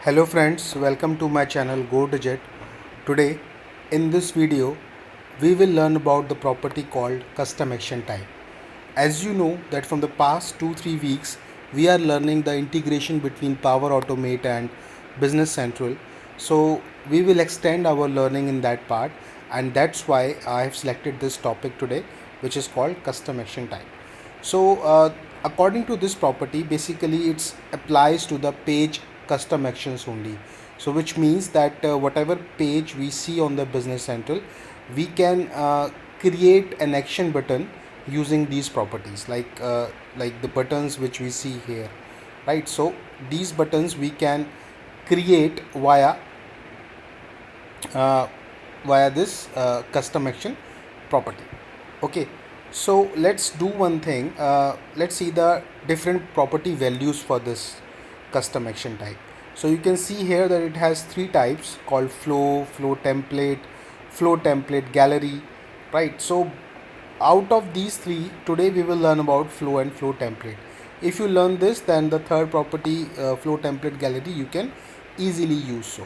Hello friends, welcome to my channel Go Digit. Today in this video we will learn about the property called custom action type. As you know that from the past 2-3 weeks we are learning the integration between Power Automate and Business Central. So we will extend our learning in that part, and that's why I have selected this topic today, which is called custom action type. So according to this property, basically it applies to the page custom actions only. So which means that whatever page we see on the Business Central, we can create an action button using these properties, like the buttons which we see here, right? So these buttons we can create uh, via this custom action property. Okay, so let's do one thing. Let's see the different property values for this custom action type. So you can see here that it has three types called flow template gallery, right? So out of these three, today we will learn about flow and flow template. If you learn this, then the third property, flow template gallery, you can easily use.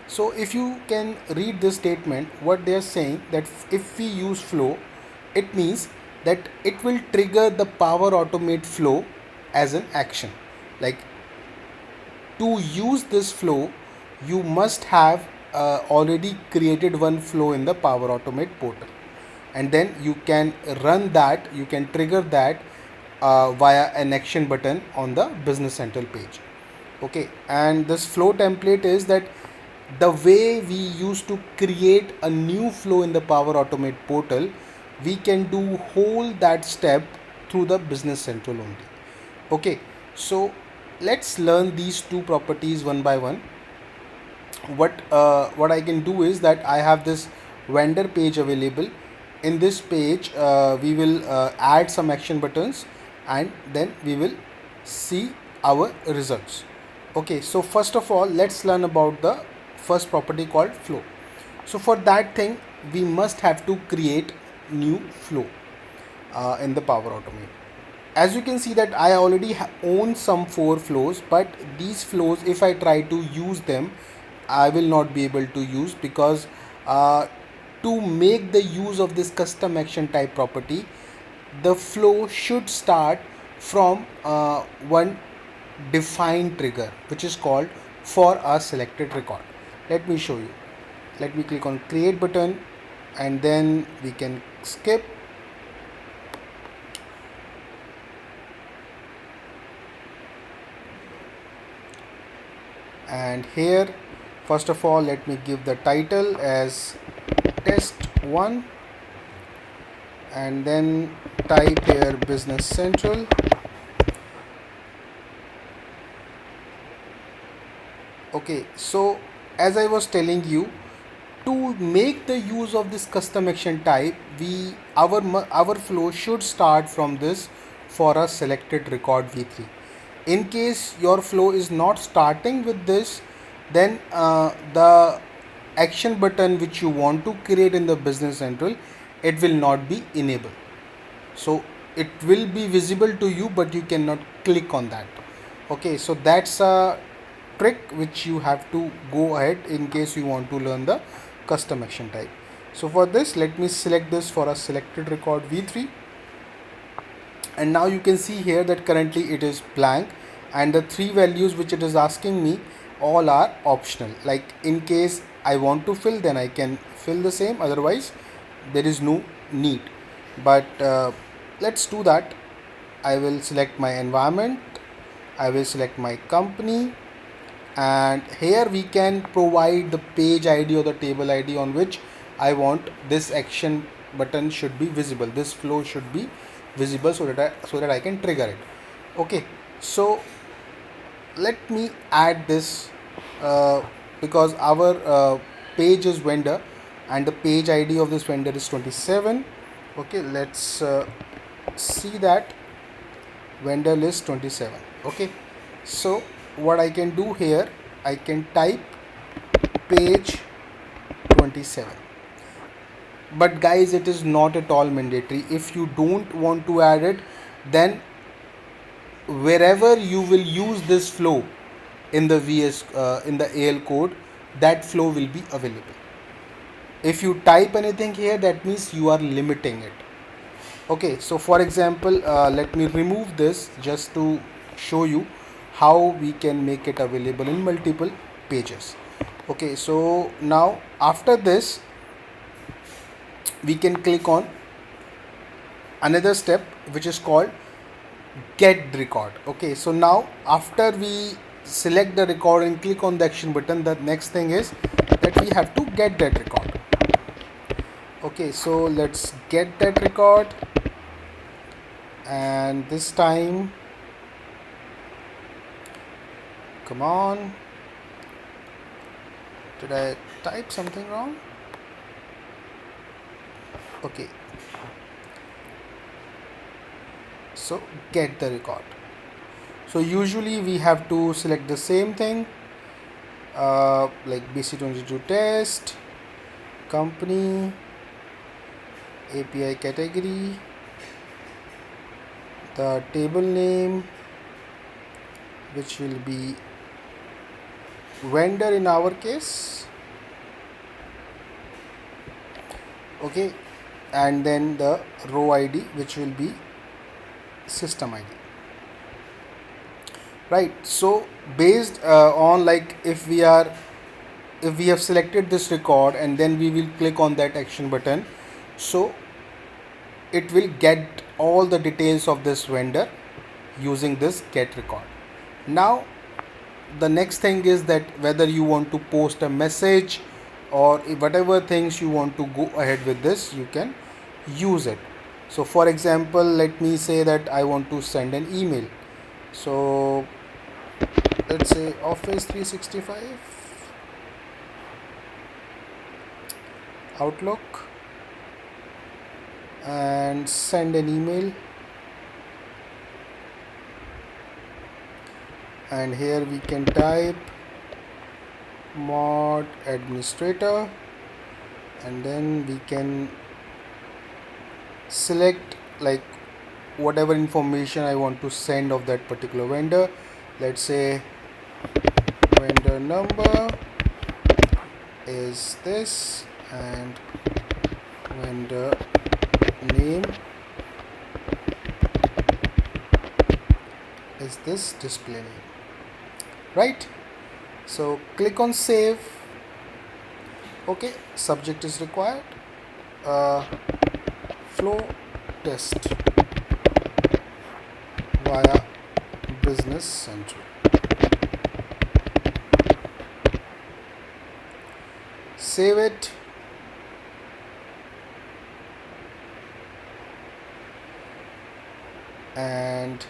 So if you can read this statement, what they are saying that if we use flow, it means that it will trigger the Power Automate flow as an action. Like, to use this flow, you must have already created one flow in the Power Automate portal, and then you can run that, you can trigger that via an action button on the Business Central page. Okay, and this flow template is that the way we used to create a new flow in the Power Automate portal, we can do whole that step through the Business Central only. Okay, so let's learn these two properties one by one. What I can do is that I have this vendor page available. In this page we will add some action buttons, and then we will see our results. Okay, so first of all, let's learn about the first property called flow. So for that thing, we must have to create new flow in the Power Automate. As you can see that I already own some 4 flows, but these flows, if I try to use them, I will not be able to use, because to make the use of this custom action type property, the flow should start from one defined trigger, which is called for a selected record. Let me show you. Let me click on create button, and then we can skip. And here, first of all, let me give the title as test 1, and then type here Business Central. Okay, so as I was telling you, to make the use of this custom action type, our flow should start from this for a selected record v3. In case your flow is not starting with this, then the action button which you want to create in the Business Central, it will not be enabled. So it will be visible to you, but you cannot click on that. Okay, so that's a trick which you have to go ahead in case you want to learn the custom action type. So for this, let me select this for a selected record v3, and now you can see here that currently it is blank, and the 3 values which it is asking me all are optional. Like, in case I want to fill, then I can fill the same, otherwise there is no need. But let's do that. I will select my environment, I will select my company, and here we can provide the page ID or the table ID on which I want this action button should be visible, this flow should be visible, so that I can trigger it. Okay, so let me add this because our page is vendor, and the page ID of this vendor is 27. Okay, let's see that vendor list 27. Okay, so what I can do here, I can type page 27. But guys, it is not at all mandatory. If you don't want to add it, then wherever you will use this flow, in the in the AL code, that flow will be available. If you type anything here, that means you are limiting it. Okay, so for example, let me remove this just to show you how we can make it available in multiple pages. Okay, so now after this we can click on another step which is called get record. Okay, so now after we select the record and click on the action button, the next thing is that we have to get that record. Okay, so let's get that record, and this time, come on, did I type something wrong? Okay, so get the record. So usually we have to select the same thing, like BC22 test, company, API category, the table name, which will be vendor in our case. Okay, and then the row ID, which will be system ID. Right, so based on, like, if we have selected this record and then we will click on that action button, so it will get all the details of this vendor using this get record. Now the next thing is that whether you want to post a message or whatever things you want to go ahead with this, you can use it. So for example, let me say that I want to send an email. So let's say Office 365 Outlook, and send an email, and here we can type mod administrator, and then we can select like whatever information I want to send of that particular vendor. Let's say vendor number is this, and vendor name is this display name. Right, so click on save. Okay, subject is required, flow test via Business Central. Save it, and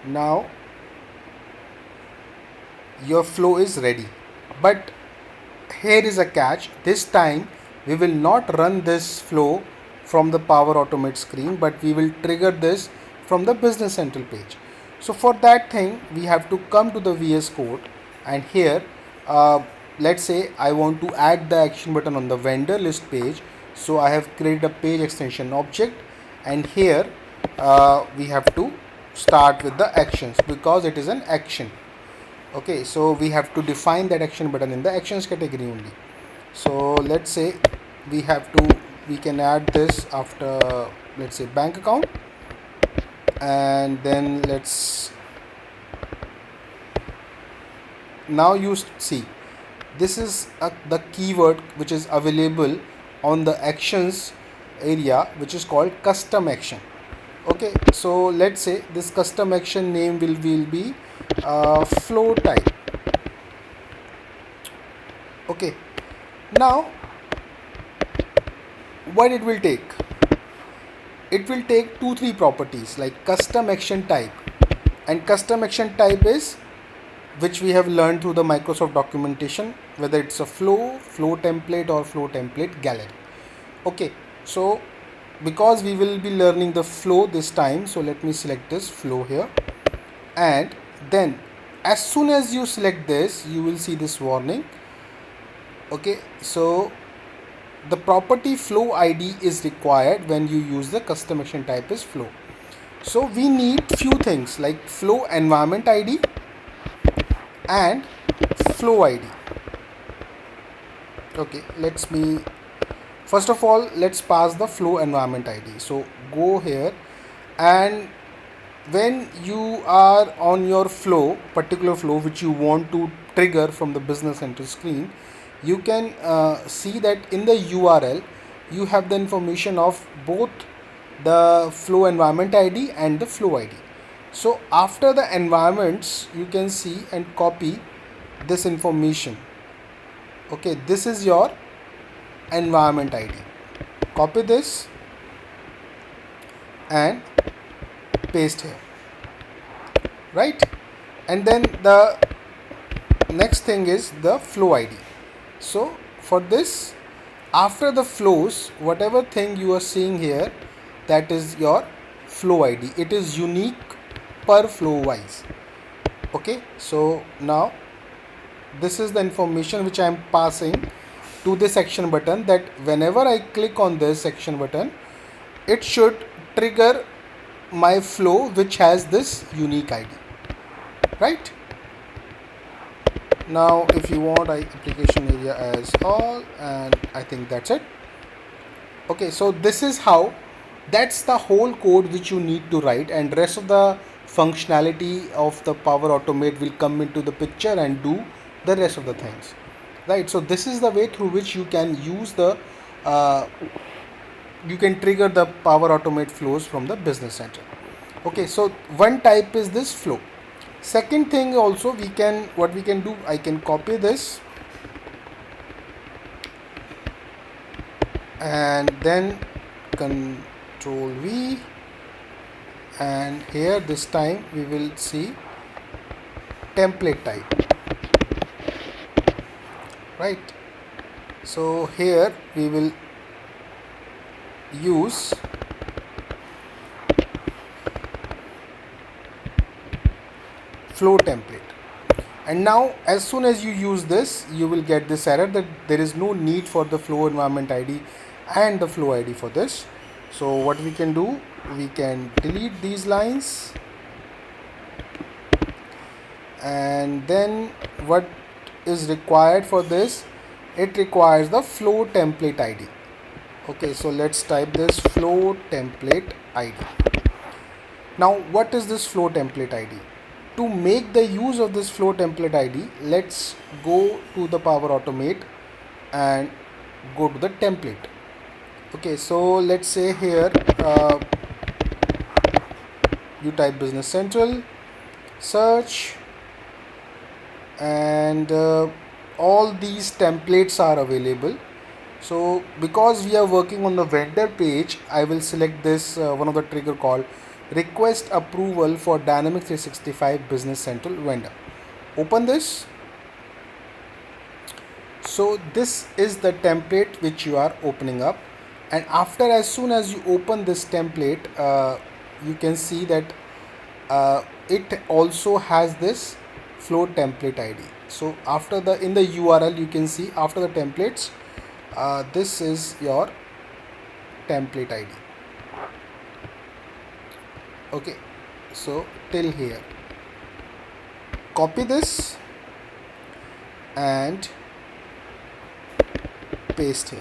now your flow is ready. But here is a catch. This time we will not run this flow from the Power Automate screen, but we will trigger this from the Business Central page. So for that thing, we have to come to the VS Code, and here let's say I want to add the action button on the vendor list page. So I have created a page extension object, and here we have to start with the actions because it is an action. Okay, so we have to define that action button in the actions category only. So let's say we can add this after, let's say, bank account, and then now you see this is the keyword which is available on the actions area, which is called custom action. Okay, so let's say this custom action name will be flow type. Okay, now what it will take? It will take 2-3 properties like custom action type, and custom action type is, which we have learned through the Microsoft documentation, whether it's a flow template or flow template gallery. Okay, so because we will be learning the flow this time, so let me select this flow here, and then as soon as you select this, you will see this warning. Okay, so the property flow ID is required when you use the custom action type is flow. So we need few things like flow environment ID, and flow ID. Okay, first of all, let's pass the flow environment ID. So go here, and when you are on your flow, particular flow which you want to trigger from the business center screen, you can see that in the URL you have the information of both the flow environment ID and the flow ID. So after the environments, you can see and copy this information. Okay, this is your environment ID. Copy this and paste here, right? And then the next thing is the flow ID. So for this, after the flows, whatever thing you are seeing here, that is your flow ID. It is unique per flow wise. Okay, so now this is the information which I am passing to this action button, that whenever I click on this action button, it should trigger my flow which has this unique ID, right? Now if you want, application area as all, and I think that's it. Okay, so this is how, that's the whole code which you need to write, and rest of the functionality of the Power Automate will come into the picture and do the rest of the things, right? So this is the way through which you can use the you can trigger the Power Automate flows from the business center. Okay, so one type is this flow. Second thing also, what we can do, I can copy this and then Control V, and here this time we will see template type, right? So here we will use FlowTemplate. And now as soon as you use this, you will get this error that there is no need for the flow environment ID and the flow ID for this. So what we can do, we can delete these lines, and then what is required for this, it requires the flow template ID. Okay, so let's type this flow template ID. Now what is this flow template ID? To make the use of this flow template ID, let's go to the Power Automate and go to the template. Okay, so let's say here you type Business Central, search, and all these templates are available. So because we are working on the vendor page, I will select this one of the trigger called request approval for Dynamics 365 Business Central vendor. Open this. So this is the template which you are opening up, and after, as soon as you open this template, you can see that it also has this flow template ID. So after in the URL, you can see after the templates, this is your template ID. Okay, so till here, copy this and paste here,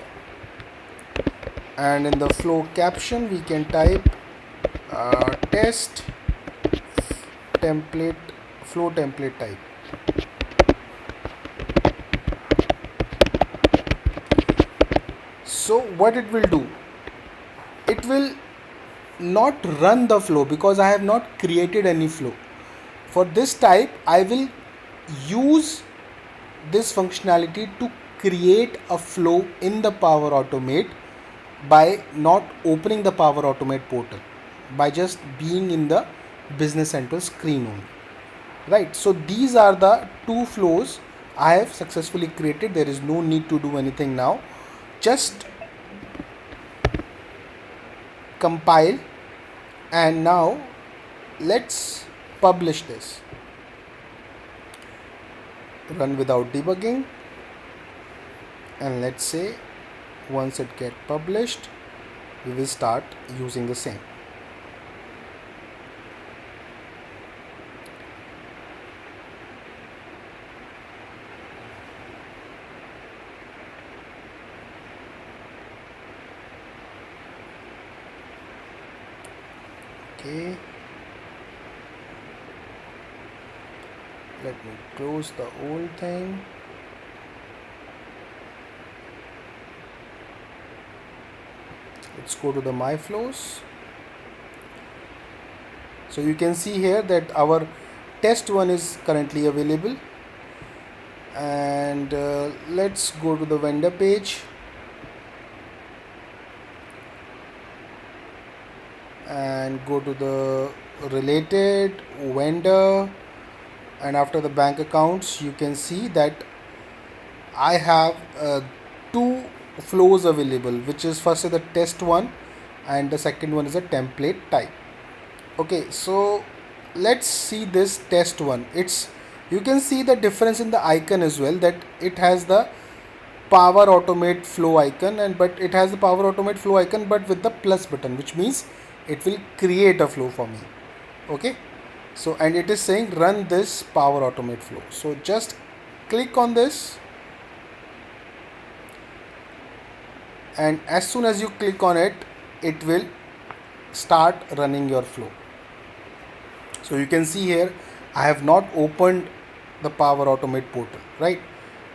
and in the flow caption we can type test template flow template type. So what it will do, it will not run the flow because I have not created any flow. For this type, I will use this functionality to create a flow in the Power Automate by not opening the Power Automate portal, by just being in the Business Central screen only, right? So these are the two flows I have successfully created. There is no need to do anything now. Just compile, and now let's publish this. Run without debugging, and let's say once it gets published, we will start using the same. Okay, let me close the old thing. Let's go to the my flows. So you can see here that our test one is currently available, and let's go to the vendor page and go to the related vendor, and after the bank accounts you can see that I have two flows available, which is first is the test one and the second one is a template type. Okay, so let's see this test one. It's, you can see the difference in the icon as well, that it has the power automate flow icon, and but it has the power automate flow icon but with the plus button, which means it will create a flow for me. Okay, so and it is saying run this power automate flow. So just click on this, and as soon as you click on it, it will start running your flow. So you can see here I have not opened the power automate portal, right?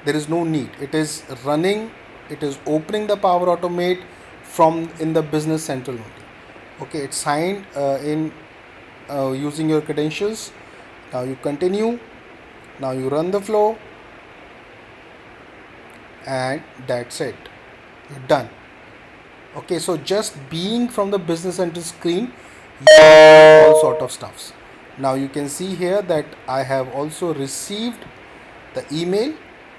There is no need, it is running, it is opening the power automate from in the business central only. Okay, it's signed in using your credentials. Now you continue, now you run the flow, and that's it, you're done. Okay, so just being from the business center screen, you can do all sort of stuffs. Now you can see here that I have also received the email,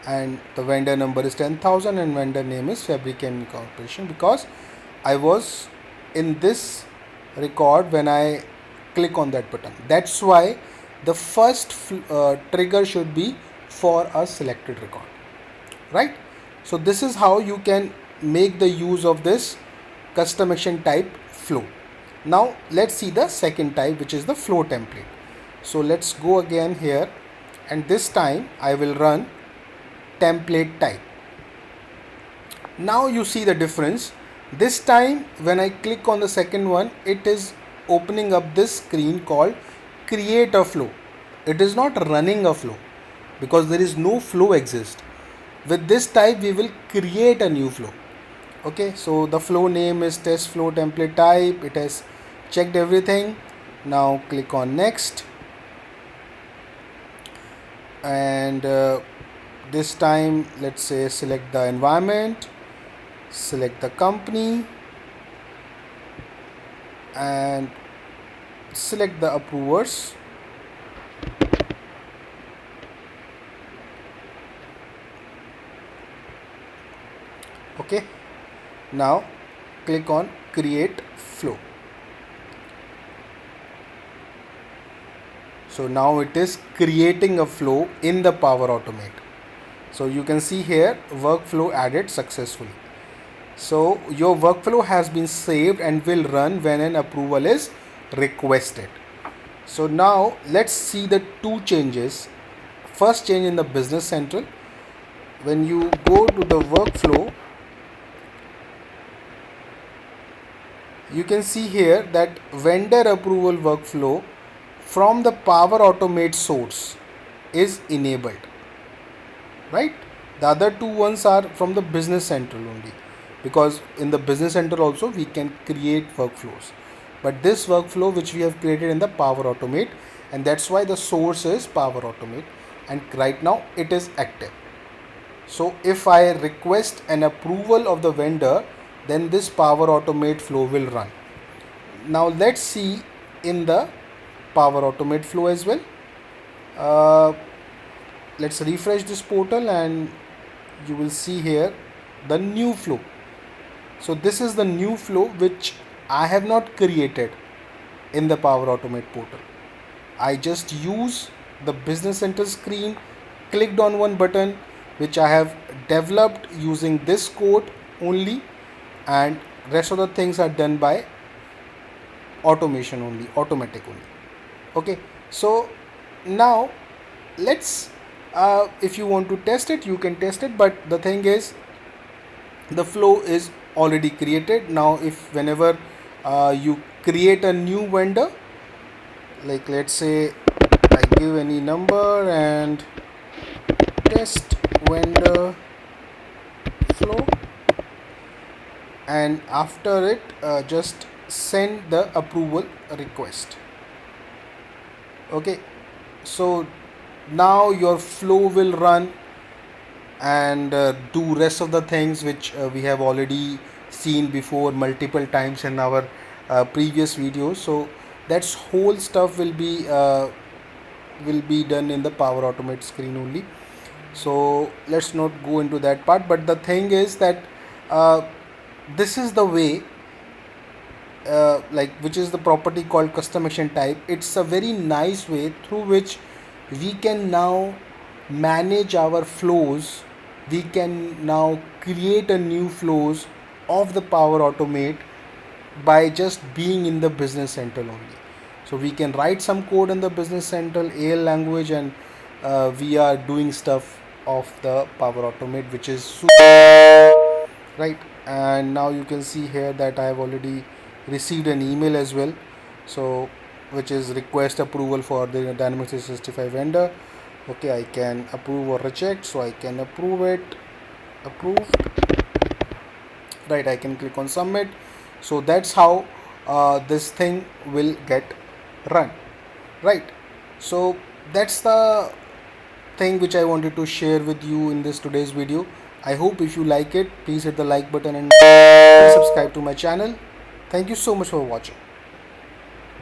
and the vendor number is 10,000 and vendor name is Fabricam Corporation, because I was in this record when I click on that button. That's why the first trigger should be for a selected record, right? So this is how you can make the use of this custom action type flow. Now let's see the second type, which is the flow template. So let's go again here, and this time I will run template type. Now you see the difference. This time when I click on the second one, it is opening up this screen called create a flow. It is not running a flow because there is no flow exist. With this type we will create a new flow. Okay, so the flow name is test flow template type. It has checked everything. Now click on next, and this time let's say select the environment, select the company, and select the approvers. Okay, now click on create flow. So now it is creating a flow in the power automate. So you can see here workflow added successfully. So your workflow has been saved and will run when an approval is requested. So now let's see the two changes. First change in the business central. When you go to the workflow, you can see here that vendor approval workflow from the power automate source is enabled, right? The other two ones are from the business central only, because in the business center also we can create workflows, but this workflow which we have created in the power automate, and that's why the source is power automate, and right now it is active. So if I request an approval of the vendor, then this power automate flow will run. Now let's see in the power automate flow as well. Let's refresh this portal and you will see here the new flow. So this is the new flow which I have not created in the power automate portal. I just use the business center screen, clicked on one button which I have developed using this code only, and rest of the things are done by automation only, automatic only. Okay, so now let's if you want to test it, you can test it, but the thing is the flow is already created. Now if whenever you create a new vendor. Like let's say I give any number and test vendor flow, and after it just send the approval request. Okay, so now your flow will run and do rest of the things which we have already seen before multiple times in our previous videos. So that's whole stuff will be done in the Power Automate screen only. So let's not go into that part, but the thing is that uh, this is the way, like which is the property called custom action type. It's a very nice way through which we can now manage our flows. We can now create a new flows of the Power Automate by just being in the Business Central only. So we can write some code in the Business Central AL language, and we are doing stuff of the Power Automate, which is super, right. And now you can see here that I have already received an email as well, so which is request approval for the Dynamics 365 vendor. Okay, I can approve or reject, so I can approve it, approved, right. I can click on submit. So that's how this thing will get run, right. So that's the thing which I wanted to share with you in this today's video. I hope if you like it, please hit the like button and please subscribe to my channel. Thank you so much for watching.